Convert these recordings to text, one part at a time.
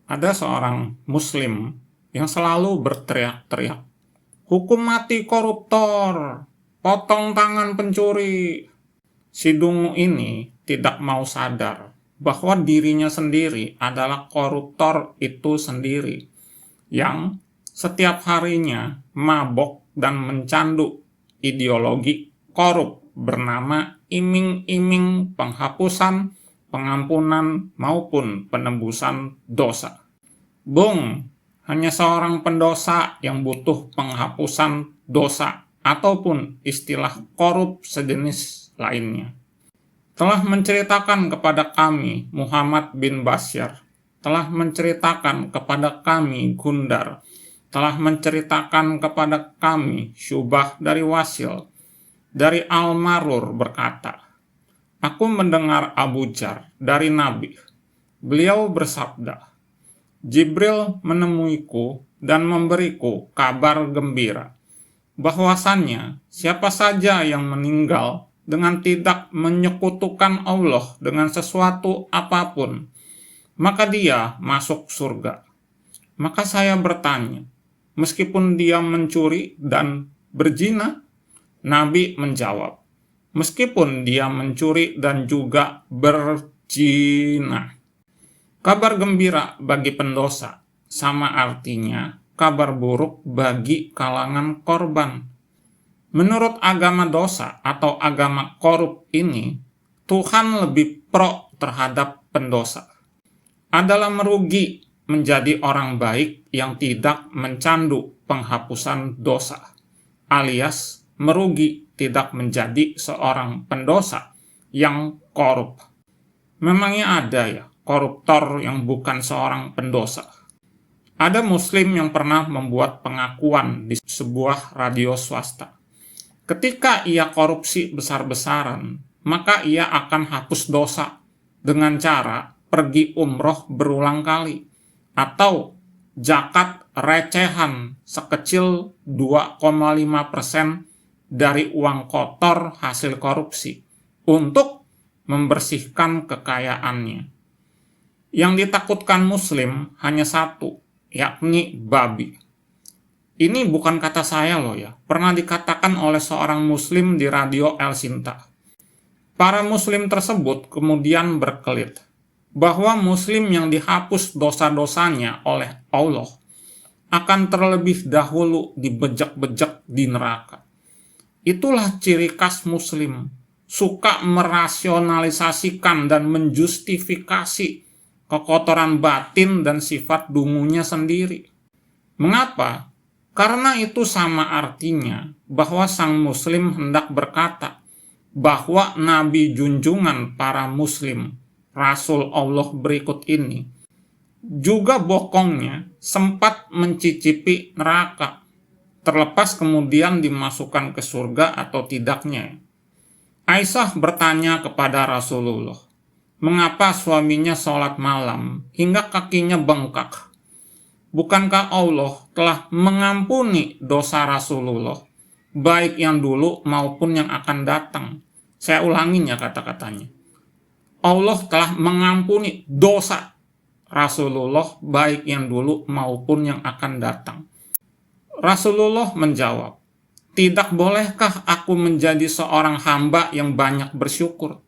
Ada seorang muslim yang selalu berteriak-teriak, "Hukum mati koruptor, potong tangan pencuri." Si dungu ini tidak mau sadar bahwa dirinya sendiri adalah koruptor itu sendiri, yang setiap harinya mabok dan mencandu ideologi korup bernama iming-iming penghapusan, pengampunan, maupun penebusan dosa. Bung, hanya seorang pendosa yang butuh penghapusan dosa ataupun istilah korup sejenis lainnya. Telah menceritakan kepada kami Muhammad bin Bashar, telah menceritakan kepada kami Gundar, telah menceritakan kepada kami Syubah dari Wasil, dari Al-Marur berkata, "Aku mendengar Abu Jar dari Nabi. Beliau bersabda, Jibril menemuiku dan memberiku kabar gembira, bahwasannya siapa saja yang meninggal dengan tidak menyekutukan Allah dengan sesuatu apapun, maka dia masuk surga." Maka saya bertanya, meskipun dia mencuri dan berzina? Nabi menjawab, meskipun dia mencuri dan juga berzina. Kabar gembira bagi pendosa sama artinya kabar buruk bagi kalangan korban. Menurut agama dosa atau agama korup ini, Tuhan lebih pro terhadap pendosa. Adalah merugi menjadi orang baik yang tidak mencandu penghapusan dosa, alias merugi tidak menjadi seorang pendosa yang korup. Memangnya ada ya koruptor yang bukan seorang pendosa? Ada muslim yang pernah membuat pengakuan di sebuah radio swasta. Ketika ia korupsi besar-besaran, maka ia akan hapus dosa dengan cara pergi umroh berulang kali, atau zakat recehan sekecil 2,5% dari uang kotor hasil korupsi untuk membersihkan kekayaannya. Yang ditakutkan muslim hanya satu, yakni babi. Ini bukan kata saya loh ya, pernah dikatakan oleh seorang muslim di radio El Sinta. Para muslim tersebut kemudian berkelit bahwa muslim yang dihapus dosa-dosanya oleh Allah akan terlebih dahulu dibejek-bejek di neraka. Itulah ciri khas muslim, suka merasionalisasikan dan menjustifikasi kekotoran batin dan sifat dungunya sendiri. Mengapa? Karena itu sama artinya bahwa sang muslim hendak berkata bahwa nabi junjungan para muslim, Rasul Allah berikut ini, juga bokongnya sempat mencicipi neraka, terlepas kemudian dimasukkan ke surga atau tidaknya. Aisyah bertanya kepada Rasulullah, mengapa suaminya sholat malam hingga kakinya bengkak? Bukankah Allah telah mengampuni dosa Rasulullah, baik yang dulu maupun yang akan datang? Saya ulanginya kata-katanya. Allah telah mengampuni dosa Rasulullah, baik yang dulu maupun yang akan datang. Rasulullah menjawab, tidak bolehkah aku menjadi seorang hamba yang banyak bersyukur?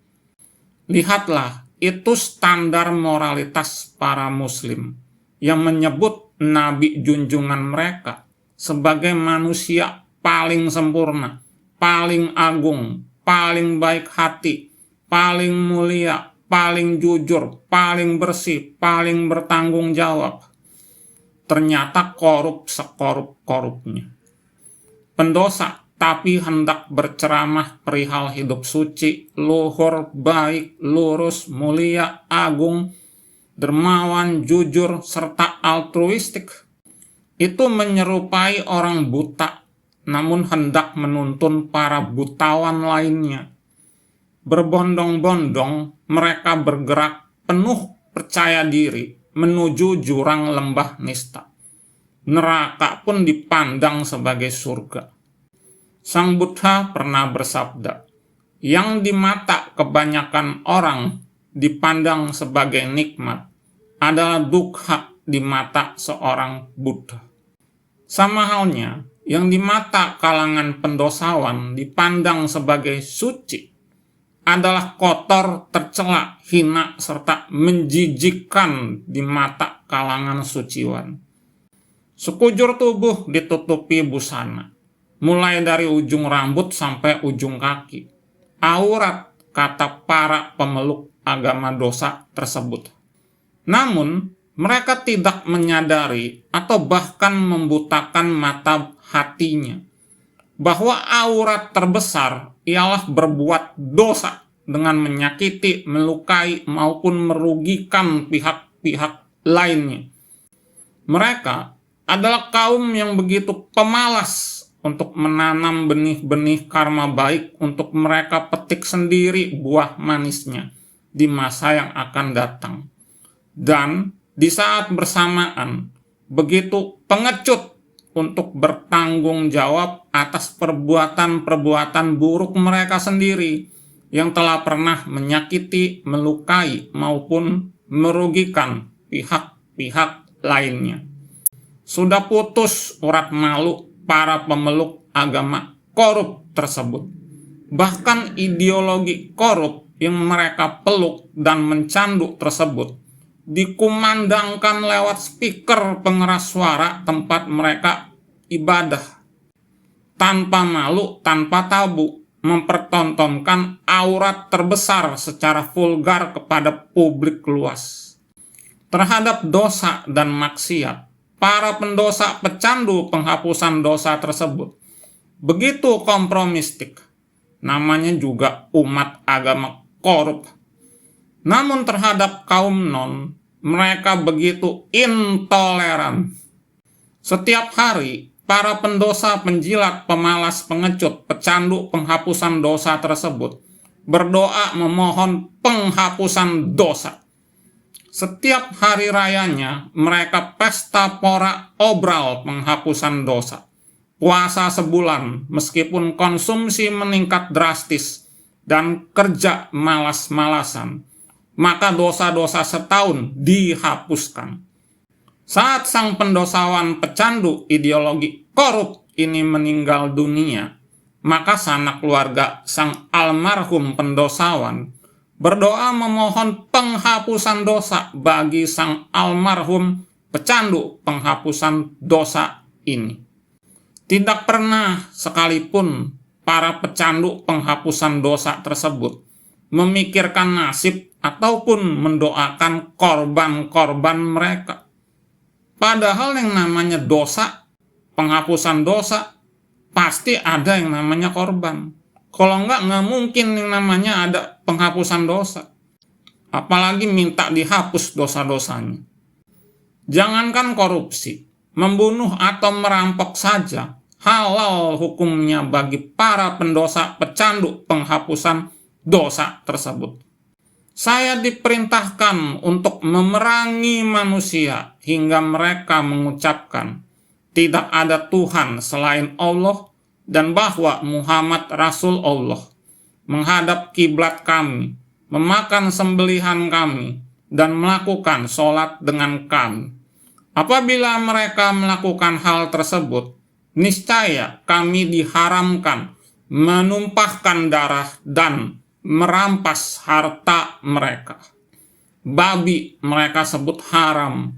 Lihatlah, itu standar moralitas para muslim yang menyebut nabi junjungan mereka sebagai manusia paling sempurna, paling agung, paling baik hati, paling mulia, paling jujur, paling bersih, paling bertanggung jawab. Ternyata korup sekorup-korupnya. Pendosa tapi hendak berceramah perihal hidup suci, luhur, baik, lurus, mulia, agung, dermawan, jujur, serta altruistik. Itu menyerupai orang buta, namun hendak menuntun para butawan lainnya. Berbondong-bondong mereka bergerak penuh percaya diri menuju jurang lembah nista. Neraka pun dipandang sebagai surga. Sang Buddha pernah bersabda, yang di mata kebanyakan orang dipandang sebagai nikmat adalah dukkha di mata seorang Buddha. Sama halnya, yang di mata kalangan pendosawan dipandang sebagai suci adalah kotor, tercela, hina, serta menjijikkan di mata kalangan suciwan. Sekujur tubuh ditutupi busana, mulai dari ujung rambut sampai ujung kaki. Aurat, kata para pemeluk agama dosa tersebut. Namun, mereka tidak menyadari atau bahkan membutakan mata hatinya bahwa aurat terbesar ialah berbuat dosa dengan menyakiti, melukai, maupun merugikan pihak-pihak lainnya. Mereka adalah kaum yang begitu pemalas untuk menanam benih-benih karma baik untuk mereka petik sendiri buah manisnya di masa yang akan datang. Dan di saat bersamaan, begitu pengecut untuk bertanggung jawab atas perbuatan-perbuatan buruk mereka sendiri yang telah pernah menyakiti, melukai, maupun merugikan pihak-pihak lainnya. Sudah putus urat malu para pemeluk agama korup tersebut. Bahkan ideologi korup yang mereka peluk dan mencandu tersebut dikumandangkan lewat speaker pengeras suara tempat mereka ibadah. Tanpa malu, tanpa tabu, mempertontonkan aurat terbesar secara vulgar kepada publik luas. Terhadap dosa dan maksiat, para pendosa pecandu penghapusan dosa tersebut begitu kompromistik. Namanya juga umat agama korup. Namun terhadap kaum non, mereka begitu intoleran. Setiap hari, para pendosa, penjilat, pemalas, pengecut, pecandu penghapusan dosa tersebut berdoa memohon penghapusan dosa. Setiap hari rayanya, mereka pesta pora obral penghapusan dosa. Puasa sebulan, meskipun konsumsi meningkat drastis dan kerja malas-malasan, maka dosa-dosa setahun dihapuskan. Saat sang pendosawan pecandu ideologi korup ini meninggal dunia, maka sanak keluarga sang almarhum pendosawan berdoa memohon penghapusan dosa bagi sang almarhum pecandu penghapusan dosa ini. Tidak pernah sekalipun para pecandu penghapusan dosa tersebut memikirkan nasib ataupun mendoakan korban-korban mereka. Padahal yang namanya dosa, penghapusan dosa, pasti ada yang namanya korban. Kalau nggak mungkin yang namanya ada penghapusan dosa. Apalagi minta dihapus dosa-dosanya. Jangankan korupsi, membunuh atau merampok saja, halal hukumnya bagi para pendosa pecandu penghapusan dosa tersebut. Saya diperintahkan untuk memerangi manusia hingga mereka mengucapkan tidak ada Tuhan selain Allah dan bahwa Muhammad Rasul Allah, menghadap kiblat kami, memakan sembelihan kami, dan melakukan sholat dengan kami. Apabila mereka melakukan hal tersebut, niscaya kami diharamkan menumpahkan darah dan merampas harta mereka. Babi mereka sebut haram.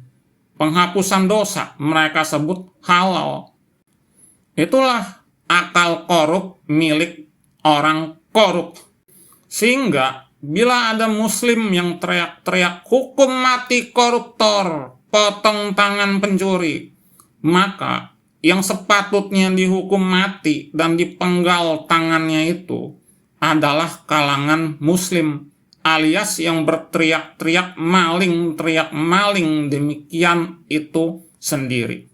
Penghapusan dosa mereka sebut halal. Itulah akal korup milik orang korup. Sehingga bila ada muslim yang teriak-teriak hukum mati koruptor, potong tangan pencuri, maka yang sepatutnya dihukum mati dan dipenggal tangannya itu adalah kalangan muslim, alias yang berteriak-teriak maling, teriak maling demikian itu sendiri.